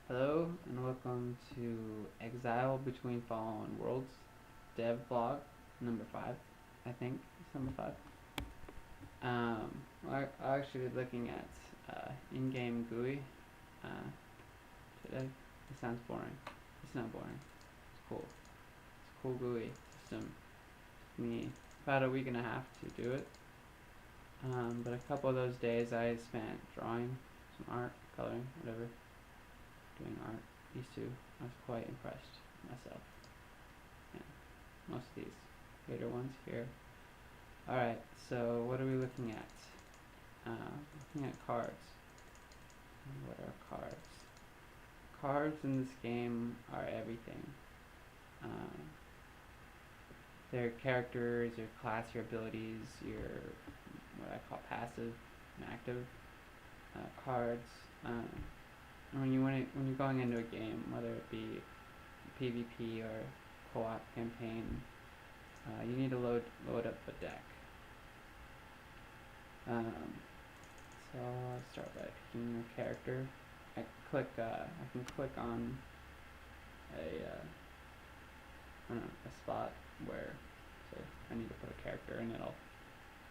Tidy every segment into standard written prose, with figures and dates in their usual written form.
Hello and welcome to Exile Between Fallen Worlds dev blog number 5. I think it's number 5. We're actually looking at in-game GUI today. It sounds boring. It's not boring. It's cool. It's a cool GUI system. Took me about a week and a half to do it. But a couple of those days I spent drawing some art, coloring, whatever, doing art. These two, I was quite impressed myself. Yeah, most of these later ones here. Alright, so what are we looking at? Looking at cards. What are cards? Cards in this game are everything. They're characters, your class, your abilities, your what I call passive and active cards. When you're going into a game, whether it be PvP or co-op campaign, you need to load up a deck. So I'll start by picking a character. I can click on a spot where, say, I need to put a character, and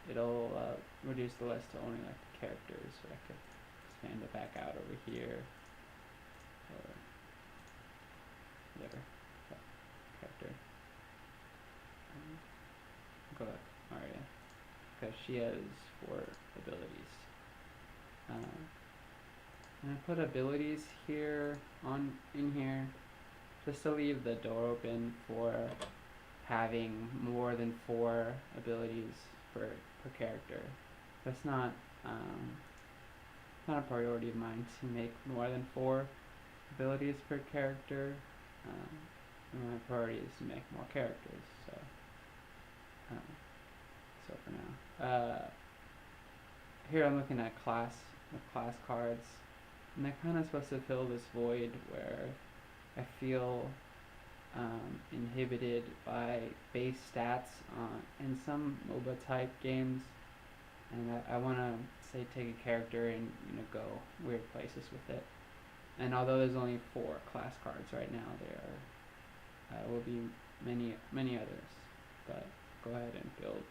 it'll reduce the list to only like the characters. So I could expand it back out over here, or whatever character. Go with Arya because she has 4 abilities. And I put abilities here in here just to leave the door open for having more than 4 abilities per character. That's not a priority of mine to make more than 4 abilities per character. My priority is to make more characters. So for now, here I'm looking at class cards, and they're kind of supposed to fill this void where I feel inhibited by base stats in some MOBA type games, and I want to say take a character and go weird places with it. And although there's only 4 class cards right now, there will be many others. But go ahead and build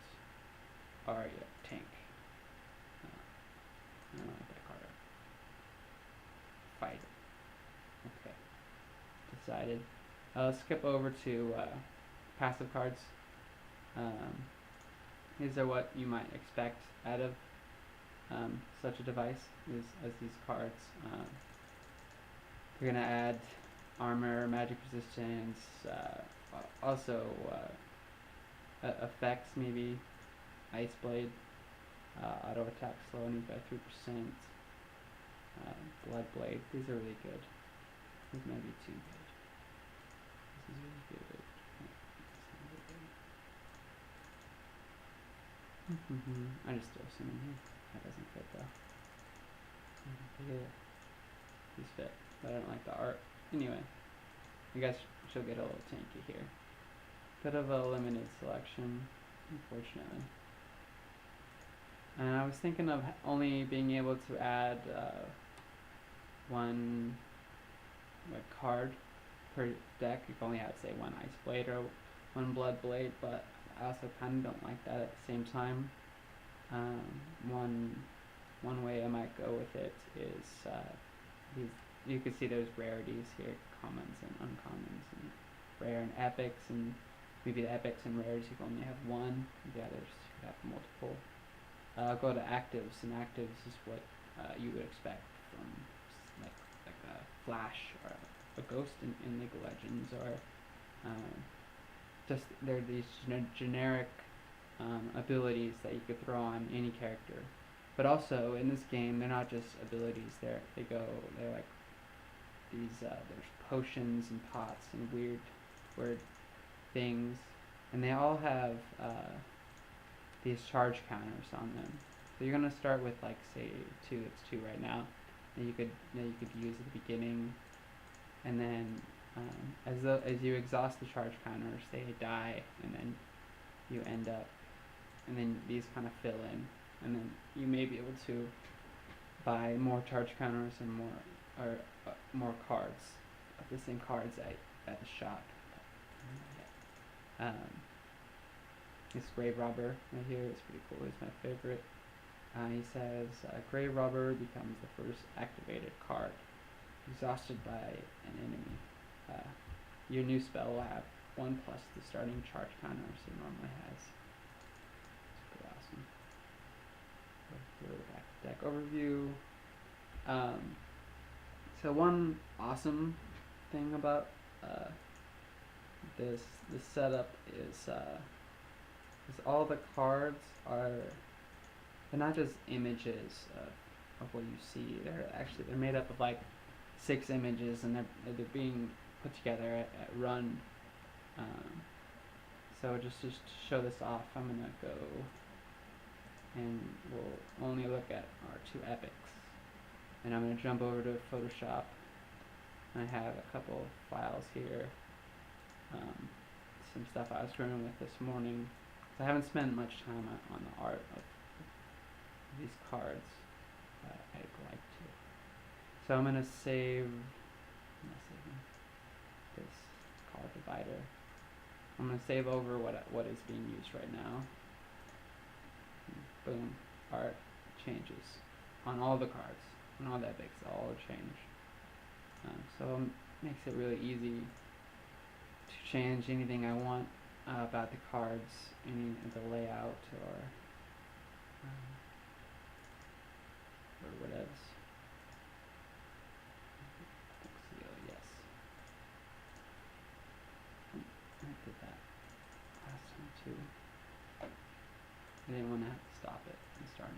Arya tank. I don't like that card. Fight. Okay. Decided. Let's skip over to passive cards. These are what you might expect out of such a device as these cards. You're going to add armor, magic resistance, also effects, maybe ice blade, auto attack slowing by 3%, blood blade. These are really good. These might be too good. This is really good. I just throw some in here. That doesn't fit though. Yeah. These fit, but I don't like the art. Anyway, I guess she'll get a little tanky here. Bit of a limited selection, unfortunately. And I was thinking of only being able to add 1 card per deck. You can only add, say, 1 ice blade or 1 blood blade, but I also kind of don't like that at the same time. One way I might go with it is these. You can see there's rarities here, commons and uncommons, and rare and epics, and maybe the epics and rares you can only have 1. The others you could have multiple. Go to actives, and actives is what you would expect from like a Flash or a Ghost in League of Legends, or just they're these generic abilities that you could throw on any character. But also in this game, they're not just abilities. They're like these. There's potions and pots and weird things, and they all have these charge counters on them. So you're gonna start with, like, say 2. It's 2 right now. And you could use at the beginning, and then as you exhaust the charge counters, they die, and then you end up, and then these kind of fill in, and then you may be able to buy more charge counters and more or more cards, the same cards at the shop. Um, this grave robber right here is pretty cool. He's my favorite. He says, grave robber becomes the first activated card. Exhausted by an enemy. Your new spell will have 1+ the starting charge counter it normally has. It's pretty awesome. Go through the deck overview. So one awesome thing about this setup is all the cards are, they're not just images of what you see. They're made up of like 6 images, and they're being put together at run. So just to show this off, I'm gonna go and we'll only look at our 2 epics. And I'm going to jump over to Photoshop. I have a couple files here. Some stuff I was screwing with this morning. So I haven't spent much time on the art of these cards. I'd like to. So I'm going to save this card divider. I'm going to save over what is being used right now. Boom. Art changes on all the cards. And all the epics all change. So it makes it really easy to change anything I want about the cards, any of the layout or whatevs. Yes. I did that last time too. I didn't want to have to stop it and start it.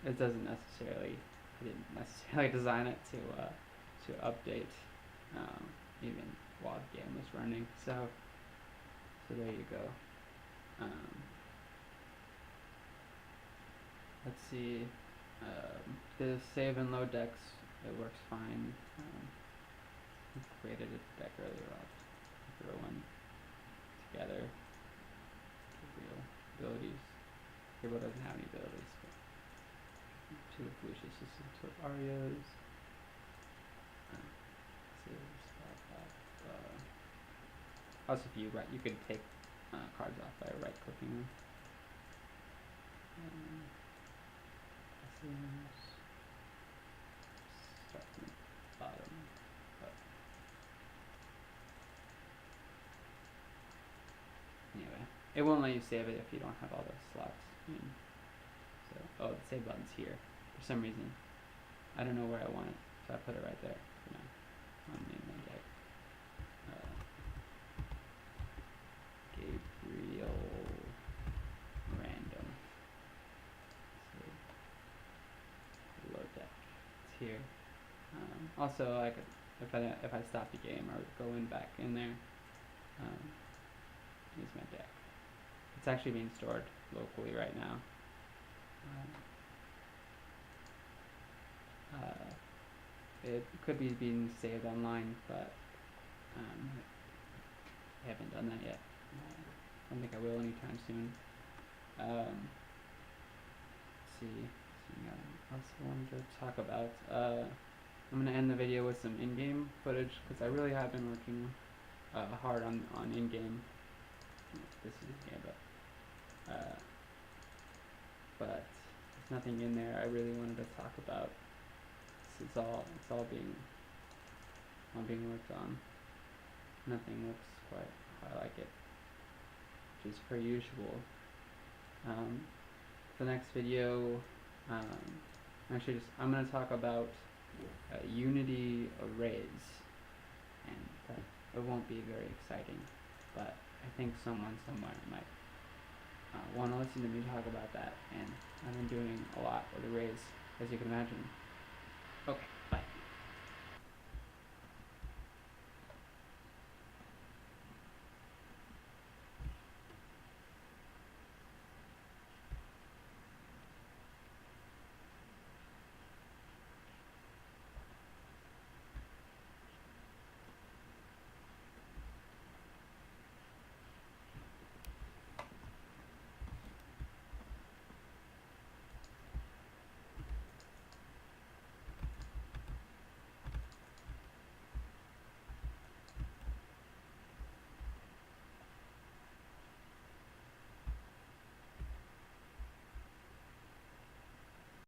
It doesn't necessarily, I didn't necessarily design it to update even while the game was running. So there you go. Let's see. The save and load decks, it works fine. I created a deck earlier. I'll throw one together. Real abilities. Hero doesn't have any abilities. 2 Felicia's System, 2 Arias. Also, if you could take cards off by right clicking them. Start from the bottom. Anyway, it won't let you save it if you don't have all the slots. So, the save button's here. For some reason, I don't know where I want it, so I put it right there for now. On the main deck. Gabriel random. So, load deck. It's here. Also, I could, if I stop the game or go back in there, use my deck. It's actually being stored locally right now. It could be being saved online, but I haven't done that yet. I don't think I will anytime soon. Let's see. Else I wanted to talk about. I'm going to end the video with some in-game footage because I really have been working hard on in-game. This is in-game, but there's nothing in there I really wanted to talk about. It's all being worked on. Nothing looks quite how I like it, which is per usual. The next video, I'm going to talk about Unity arrays, and it won't be very exciting, but I think someone somewhere might want to listen to me talk about that, and I've been doing a lot with arrays, as you can imagine. Okay.